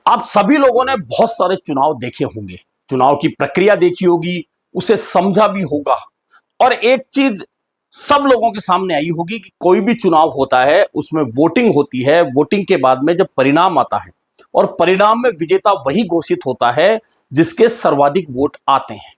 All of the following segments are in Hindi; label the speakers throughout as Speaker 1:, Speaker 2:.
Speaker 1: आप सभी लोगों ने बहुत सारे चुनाव देखे होंगे, चुनाव की प्रक्रिया देखी होगी, उसे समझा भी होगा। और एक चीज सब लोगों के सामने आई होगी कि कोई भी चुनाव होता है उसमें वोटिंग होती है। वोटिंग के बाद में जब परिणाम आता है और परिणाम में विजेता वही घोषित होता है जिसके सर्वाधिक वोट आते हैं।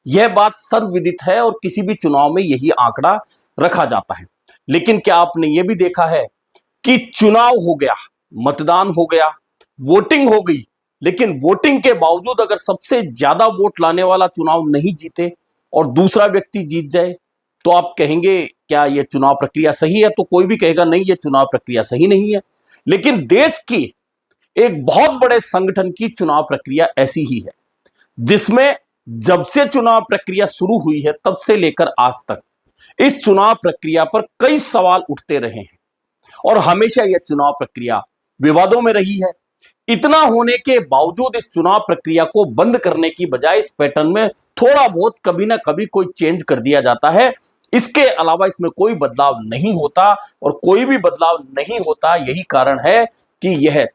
Speaker 1: यह बात सर्वविदित है और किसी भी चुनाव में यही आंकड़ा रखा जाता है। लेकिन क्या आपने यह भी देखा है कि चुनाव हो गया, मतदान हो गया, वोटिंग हो गई, लेकिन वोटिंग के बावजूद अगर सबसे ज्यादा वोट लाने वाला चुनाव नहीं जीते और दूसरा व्यक्ति जीत जाए, तो आप कहेंगे क्या यह चुनाव प्रक्रिया सही है? तो कोई भी कहेगा नहीं, यह चुनाव प्रक्रिया सही नहीं है। लेकिन देश की एक बहुत बड़े संगठन की चुनाव प्रक्रिया ऐसी ही है जिसमें जब से चुनाव प्रक्रिया शुरू हुई है तब से लेकर आज तक इस चुनाव प्रक्रिया पर कई सवाल उठते रहे हैं और हमेशा यह चुनाव प्रक्रिया विवादों में रही है। इतना होने के बावजूद इस चुनाव प्रक्रिया को बंद करने की बजाय इस पैटर्न में थोड़ा बहुत कभी ना कभी कोई चेंज कर दिया जाता है। इसके अलावा इसमें कोई बदलाव नहीं होता और कोई भी बदलाव नहीं होता। यही कारण है कि यह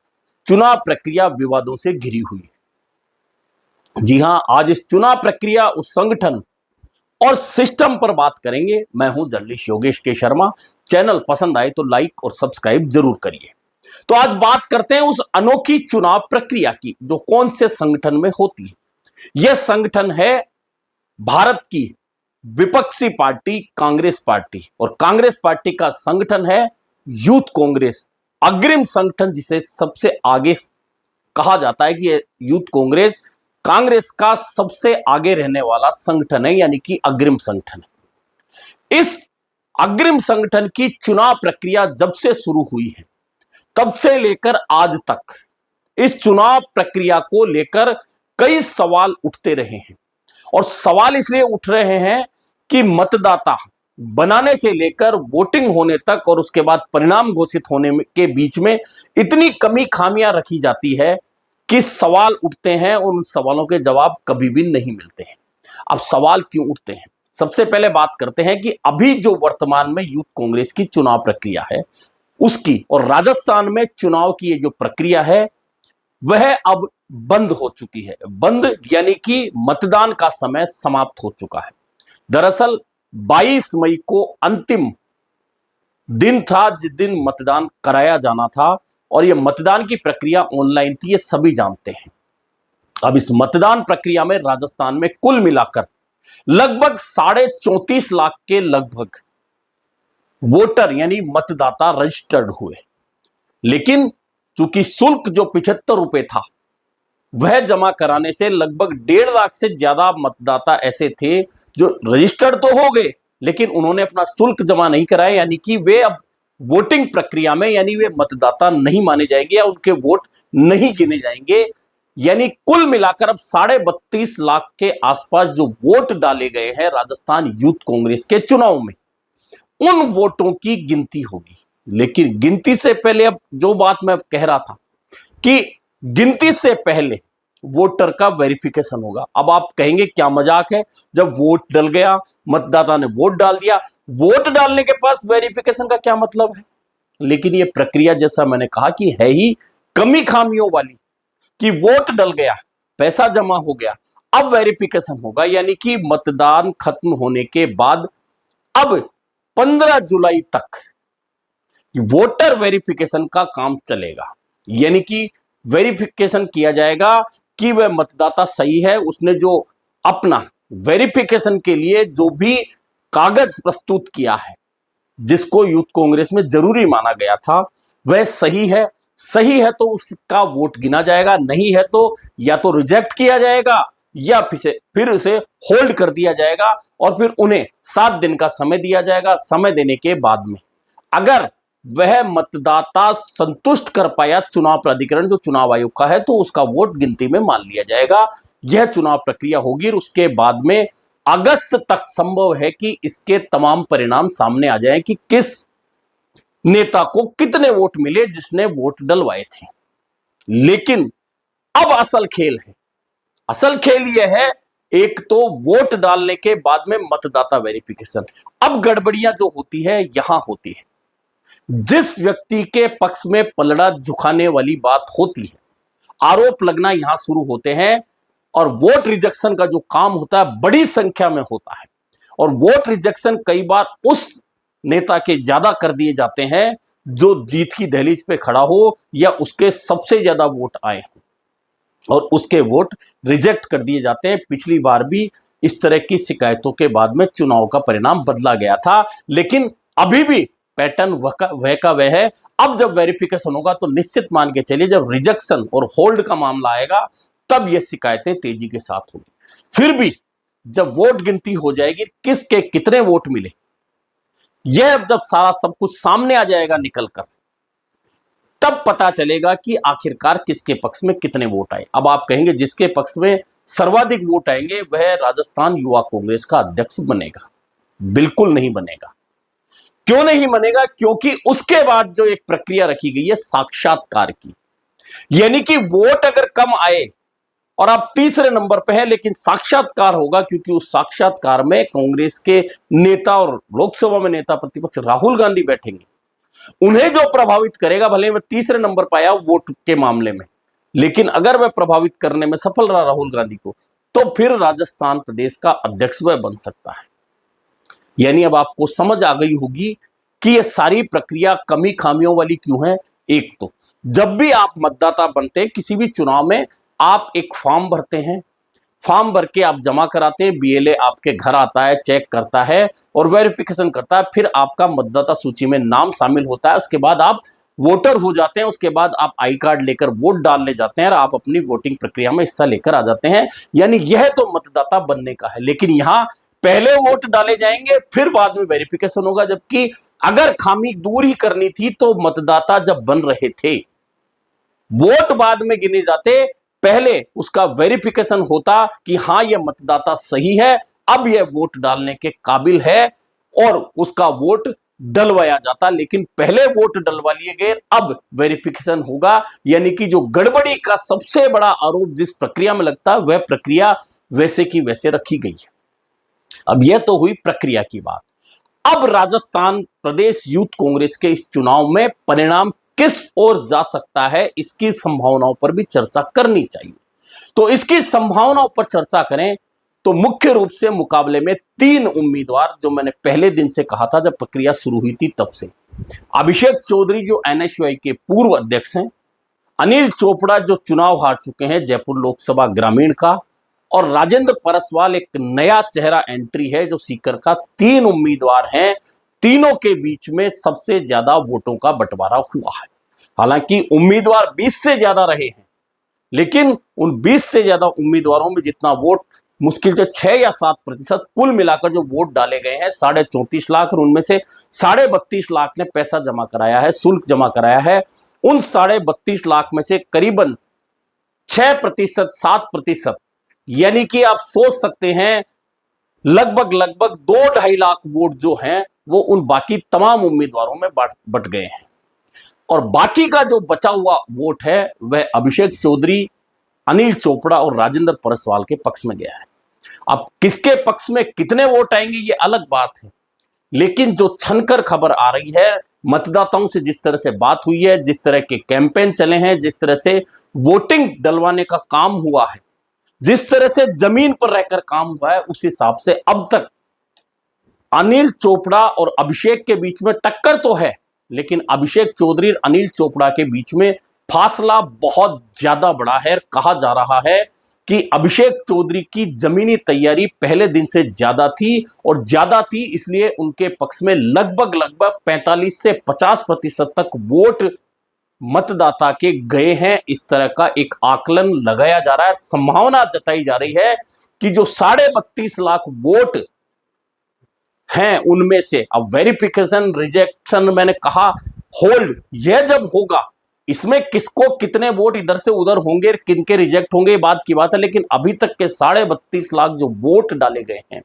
Speaker 1: चुनाव प्रक्रिया विवादों से घिरी हुई है। जी हां, आज इस चुनाव प्रक्रिया, उस संगठन और सिस्टम पर बात करेंगे। मैं हूं जर्नलिस्ट योगेश के शर्मा। चैनल पसंद आए तो लाइक और सब्सक्राइब जरूर करिए। तो आज बात करते हैं उस अनोखी चुनाव प्रक्रिया की जो कौन से संगठन में होती है। यह संगठन है भारत की विपक्षी पार्टी कांग्रेस पार्टी, और कांग्रेस पार्टी का संगठन है यूथ कांग्रेस, अग्रिम संगठन जिसे सबसे आगे कहा जाता है कि यह यूथ कांग्रेस कांग्रेस का सबसे आगे रहने वाला संगठन है, यानी कि अग्रिम संगठन है। इस अग्रिम संगठन की चुनाव प्रक्रिया जब से शुरू हुई है तब से लेकर आज तक इस चुनाव प्रक्रिया को लेकर कई सवाल उठते रहे हैं। और सवाल इसलिए उठ रहे हैं कि मतदाता बनाने से लेकर वोटिंग होने तक और उसके बाद परिणाम घोषित होने के बीच में इतनी कमी खामियां रखी जाती है कि सवाल उठते हैं और उन सवालों के जवाब कभी भी नहीं मिलते हैं। अब सवाल क्यों उठते हैं? सबसे पहले बात करते हैं कि अभी जो वर्तमान में यूथ कांग्रेस की चुनाव प्रक्रिया है उसकी, और राजस्थान में चुनाव की ये जो प्रक्रिया है वह अब बंद हो चुकी है। बंद यानी कि मतदान का समय समाप्त हो चुका है। दरअसल 22 मई को अंतिम दिन था जिस दिन मतदान कराया जाना था, और यह मतदान की प्रक्रिया ऑनलाइन थी, ये सभी जानते हैं। अब इस मतदान प्रक्रिया में राजस्थान में कुल मिलाकर लगभग 34.5 लाख के लगभग वोटर यानी मतदाता रजिस्टर्ड हुए। लेकिन चूंकि शुल्क जो 75 रुपए था वह जमा कराने से लगभग 1.5 लाख से ज्यादा मतदाता ऐसे थे जो रजिस्टर्ड तो हो गए लेकिन उन्होंने अपना शुल्क जमा नहीं कराया, यानी कि वे अब वोटिंग प्रक्रिया में यानी वे मतदाता नहीं माने जाएंगे या उनके वोट नहीं गिने जाएंगे। यानी कुल मिलाकर अब 32.5 लाख के आसपास जो वोट डाले गए हैं राजस्थान यूथ कांग्रेस के चुनाव में, उन वोटों की गिनती होगी। लेकिन गिनती से पहले अब जो बात मैं कह रहा था कि गिनती से पहले वोटर का वेरिफिकेशन होगा। अब आप कहेंगे क्या मजाक है, जब वोट डल गया, मतदाता ने वोट डाल दिया, वोट डालने के पास वेरिफिकेशन का क्या मतलब है? लेकिन यह प्रक्रिया जैसा मैंने कहा कि है ही कमी खामियों वाली, कि वोट डल गया, पैसा जमा हो गया, अब वेरिफिकेशन होगा। यानी कि मतदान खत्म होने के बाद अब 15 जुलाई तक वोटर वेरिफिकेशन का काम चलेगा। यानी कि वेरिफिकेशन किया जाएगा कि वह मतदाता सही है, उसने जो अपना वेरिफिकेशन के लिए जो भी कागज प्रस्तुत किया है जिसको यूथ कांग्रेस में जरूरी माना गया था वह सही है। सही है तो उसका वोट गिना जाएगा, नहीं है तो या तो रिजेक्ट किया जाएगा या फिर उसे होल्ड कर दिया जाएगा और फिर उन्हें 7 दिन का समय दिया जाएगा। समय देने के बाद में अगर वह मतदाता संतुष्ट कर पाया चुनाव प्राधिकरण जो चुनाव आयोग का है तो उसका वोट गिनती में मान लिया जाएगा। यह चुनाव प्रक्रिया होगी और उसके बाद में अगस्त तक संभव है कि इसके तमाम परिणाम सामने आ जाएं कि किस नेता को कितने वोट मिले जिसने वोट डलवाए थे। लेकिन अब असल खेल है। असल खेल यह है, एक तो वोट डालने के बाद में मतदाता वेरिफिकेशन। अब गड़बड़ियां जो होती है यहां होती है, जिस व्यक्ति के पक्ष में पलड़ा झुकाने वाली बात होती है आरोप लगना यहां शुरू होते हैं और वोट रिजेक्शन का जो काम होता है बड़ी संख्या में होता है। और वोट रिजेक्शन कई बार उस नेता के ज्यादा कर दिए जाते हैं जो जीत की दहलीज पे खड़ा हो या उसके सबसे ज्यादा वोट आए और उसके वोट रिजेक्ट कर दिए जाते हैं। पिछली बार भी इस तरह की शिकायतों के बाद में चुनाव का परिणाम बदला गया था, लेकिन अभी भी पैटर्न वह का वह है। अब जब वेरिफिकेशन होगा तो निश्चित मान के चलिए जब रिजेक्शन और होल्ड का मामला आएगा तब ये शिकायतें तेजी के साथ होगी। फिर भी जब वोट गिनती हो जाएगी किसके कितने वोट मिले, यह जब सारा सब कुछ सामने आ जाएगा निकलकर, तब पता चलेगा कि आखिरकार किसके पक्ष में कितने वोट आए। अब आप कहेंगे जिसके पक्ष में सर्वाधिक वोट आएंगे वह राजस्थान युवा कांग्रेस का अध्यक्ष बनेगा। बिल्कुल नहीं बनेगा। क्यों नहीं बनेगा? क्योंकि उसके बाद जो एक प्रक्रिया रखी गई है साक्षात्कार की, यानी कि वोट अगर कम आए और आप तीसरे नंबर पे हैं लेकिन साक्षात्कार होगा, क्योंकि उस साक्षात्कार में कांग्रेस के नेता और लोकसभा में नेता प्रतिपक्ष राहुल गांधी बैठेंगे। उन्हें जो प्रभावित करेगा, भले मैं तीसरे नंबर पर आया वोट के मामले में, लेकिन अगर वह प्रभावित करने में सफल रहा राहुल गांधी को, तो फिर राजस्थान प्रदेश का अध्यक्ष वह बन सकता है। यानी अब आपको समझ आ गई होगी कि यह सारी प्रक्रिया कमी खामियों वाली क्यों है। एक तो जब भी आप मतदाता बनते हैं किसी भी चुनाव में, आप एक फॉर्म भरते हैं, फॉर्म भर के आप जमा कराते हैं, बीएलए आपके घर आता है, चेक करता है और वेरिफिकेशन करता है, फिर आपका मतदाता सूची में नाम शामिल होता है। उसके बाद आप वोटर हो जाते हैं। उसके बाद आप आई कार्ड लेकर वोट डालने जाते हैं और आप अपनी वोटिंग प्रक्रिया में हिस्सा लेकर आ जाते हैं। यानी यह तो मतदाता बनने का है। लेकिन यहां पहले वोट डाले जाएंगे फिर बाद में वेरिफिकेशन होगा, जबकि अगर खामी दूर ही करनी थी तो मतदाता जब बन रहे थे वोट बाद में गिने जाते, पहले उसका वेरिफिकेशन होता कि हां यह मतदाता सही है, अब यह वोट डालने के काबिल है और उसका वोट डलवाया जाता। लेकिन पहले वोट डलवा लिए गए, अब वेरिफिकेशन होगा। यानी कि जो गड़बड़ी का सबसे बड़ा आरोप जिस प्रक्रिया में लगता है वह प्रक्रिया वैसे की वैसे रखी गई है। अब यह तो हुई प्रक्रिया की बात। अब राजस्थान प्रदेश यूथ कांग्रेस के इस चुनाव में परिणाम किस ओर जा सकता है, इसकी संभावनाओं पर भी चर्चा करनी चाहिए। तो इसकी संभावनाओं पर चर्चा करें तो मुख्य रूप से मुकाबले में 3 उम्मीदवार, जो मैंने पहले दिन से कहा था जब प्रक्रिया शुरू हुई थी तब से, अभिषेक चौधरी जो एनएसयूआई के पूर्व अध्यक्ष हैं, अनिल चोपड़ा जो चुनाव हार चुके हैं जयपुर लोकसभा ग्रामीण का, और राजेंद्र परसवाल एक नया चेहरा एंट्री है जो सीकर का। 3 उम्मीदवार हैं। तीनों के बीच में सबसे ज्यादा वोटों का बंटवारा हुआ है। हालांकि उम्मीदवार 20 से ज्यादा रहे हैं, लेकिन उन 20 से ज्यादा उम्मीदवारों में जितना वोट, मुश्किल से 6 या 7% कुल मिलाकर जो वोट डाले गए हैं 34.5 लाख, और उनमें से 32.5 लाख ने पैसा जमा कराया है, शुल्क जमा कराया है। उन 32.5 लाख में से करीबन 6%, 7%, यानी कि आप सोच सकते हैं लगभग 2-2.5 लाख वोट जो हैं वो उन बाकी तमाम उम्मीदवारों में बट गए हैं। और बाकी का जो बचा हुआ वोट है वह अभिषेक चौधरी, अनिल चोपड़ा और राजेंद्र परसवाल के पक्ष में गया है। अब किसके पक्ष में कितने वोट आएंगे ये अलग बात है, लेकिन जो छनकर खबर आ रही है, मतदाताओं से जिस तरह से बात हुई है, जिस तरह के कैंपेन चले हैं, जिस तरह से वोटिंग डलवाने का काम हुआ है, जिस तरह से जमीन पर रहकर काम हुआ है, उस हिसाब से अब तक अनिल चोपड़ा और अभिषेक के बीच में टक्कर तो है, लेकिन अभिषेक चौधरी और अनिल चोपड़ा के बीच में फासला बहुत ज्यादा बड़ा है। कहा जा रहा है कि अभिषेक चौधरी की जमीनी तैयारी पहले दिन से ज्यादा थी, और ज्यादा थी इसलिए उनके पक्ष में लगभग 45 से 50% तक वोट मतदाता के गए हैं। इस तरह का एक आकलन लगाया जा रहा है। संभावना जताई जा रही है कि जो 32.5 लाख वोट हैं उनमें से अब वेरिफिकेशन, रिजेक्शन, मैंने कहा होल्ड, यह जब होगा इसमें किसको कितने वोट इधर से उधर होंगे, किनके रिजेक्ट होंगे, बात की बात है। लेकिन अभी तक के 32.5 लाख जो वोट डाले गए हैं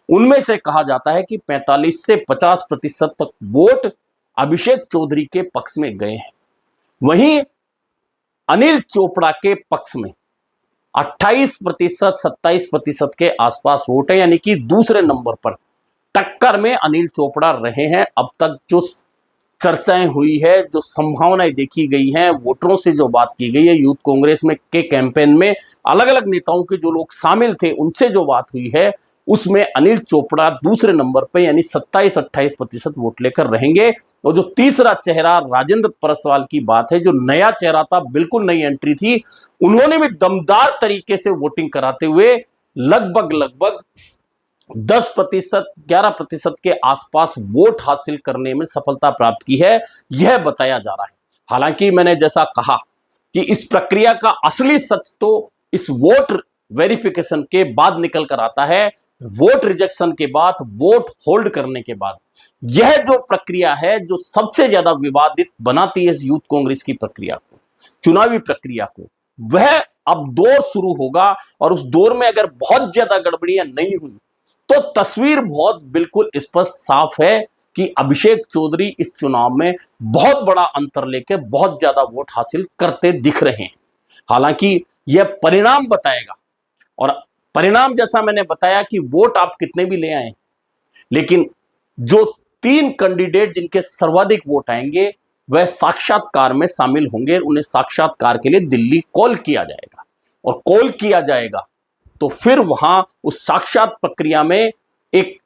Speaker 1: उनमें से कहा जाता है कि 45 से 50% तक वोट अभिषेक चौधरी के पक्ष में गए हैं। वहीं अनिल चोपड़ा के पक्ष में 28%, 27% के आसपास वोट है, यानी कि दूसरे नंबर पर टक्कर में अनिल चोपड़ा रहे हैं अब तक जो चर्चाएं हुई है, जो संभावनाएं देखी गई हैं, वोटरों से जो बात की गई है, यूथ कांग्रेस में के कैंपेन में अलग अलग नेताओं के जो लोग शामिल थे उनसे जो बात हुई है, उसमें अनिल चोपड़ा दूसरे नंबर पे यानी 27-28% वोट लेकर रहेंगे। और जो तीसरा चेहरा राजेंद्र परसवाल की बात है, जो नया चेहरा था, बिल्कुल नई एंट्री थी, उन्होंने भी दमदार तरीके से वोटिंग कराते हुए लगभग 10%, 11% के आसपास वोट हासिल करने में सफलता प्राप्त की है, यह बताया जा रहा है। हालांकि मैंने जैसा कहा कि इस प्रक्रिया का असली सच तो इस वोट वेरिफिकेशन के बाद निकल कर आता है, वोट रिजेक्शन के बाद, वोट होल्ड करने के बाद। यह जो प्रक्रिया है, जो सबसे ज्यादा विवादित बनाती है इस यूथ कांग्रेस की प्रक्रिया को, चुनावी प्रक्रिया को, वह अब दौर शुरू होगा। और उस दौर में अगर बहुत ज्यादा गड़बड़ियां नहीं हुई तो तस्वीर बहुत बिल्कुल स्पष्ट साफ है कि अभिषेक चौधरी इस चुनाव में बहुत बड़ा अंतर लेकर बहुत ज्यादा वोट हासिल करते दिख रहे हैं। हालांकि यह परिणाम बताएगा, और परिणाम जैसा मैंने बताया कि वोट आप कितने भी ले आए, लेकिन जो 3 कैंडिडेट जिनके सर्वाधिक वोट आएंगे वह साक्षात्कार में शामिल होंगे। उन्हें साक्षात्कार के लिए दिल्ली कॉल किया जाएगा, और कॉल किया जाएगा तो फिर वहां उस साक्षात प्रक्रिया में एक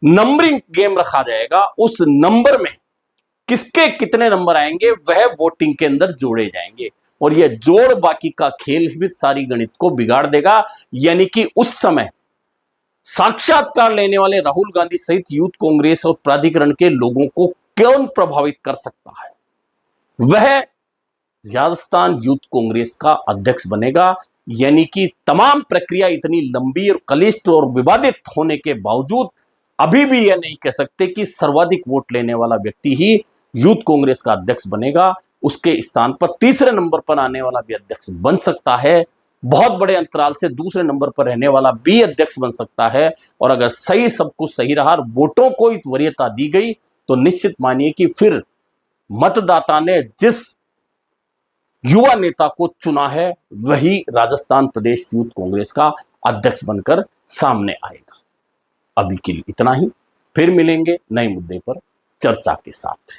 Speaker 1: नंबरिंग गेम रखा जाएगा। उस नंबर में किसके कितने नंबर आएंगे वह वोटिंग के अंदर जोड़े जाएंगे, और यह जोड़ बाकी का खेल भी सारी गणित को बिगाड़ देगा। यानी कि उस समय साक्षात्कार लेने वाले राहुल गांधी सहित यूथ कांग्रेस और प्राधिकरण के लोगों को कौन प्रभावित कर सकता है, वह राजस्थान यूथ कांग्रेस का अध्यक्ष बनेगा। यानी कि तमाम प्रक्रिया इतनी लंबी और क्लिष्ट और विवादित होने के बावजूद अभी भी यह नहीं कह सकते कि सर्वाधिक वोट लेने वाला व्यक्ति ही यूथ कांग्रेस का अध्यक्ष बनेगा। उसके स्थान पर तीसरे नंबर पर आने वाला भी अध्यक्ष बन सकता है, बहुत बड़े अंतराल से दूसरे नंबर पर रहने वाला भी अध्यक्ष बन सकता है। और अगर सही सब कुछ सही रहा, वोटों को वरीयता दी गई, तो निश्चित मानिए कि फिर मतदाता ने जिस युवा नेता को चुना है वही राजस्थान प्रदेश यूथ कांग्रेस का अध्यक्ष बनकर सामने आएगा। अभी के लिए इतना ही, फिर मिलेंगे नए मुद्दे पर चर्चा के साथ।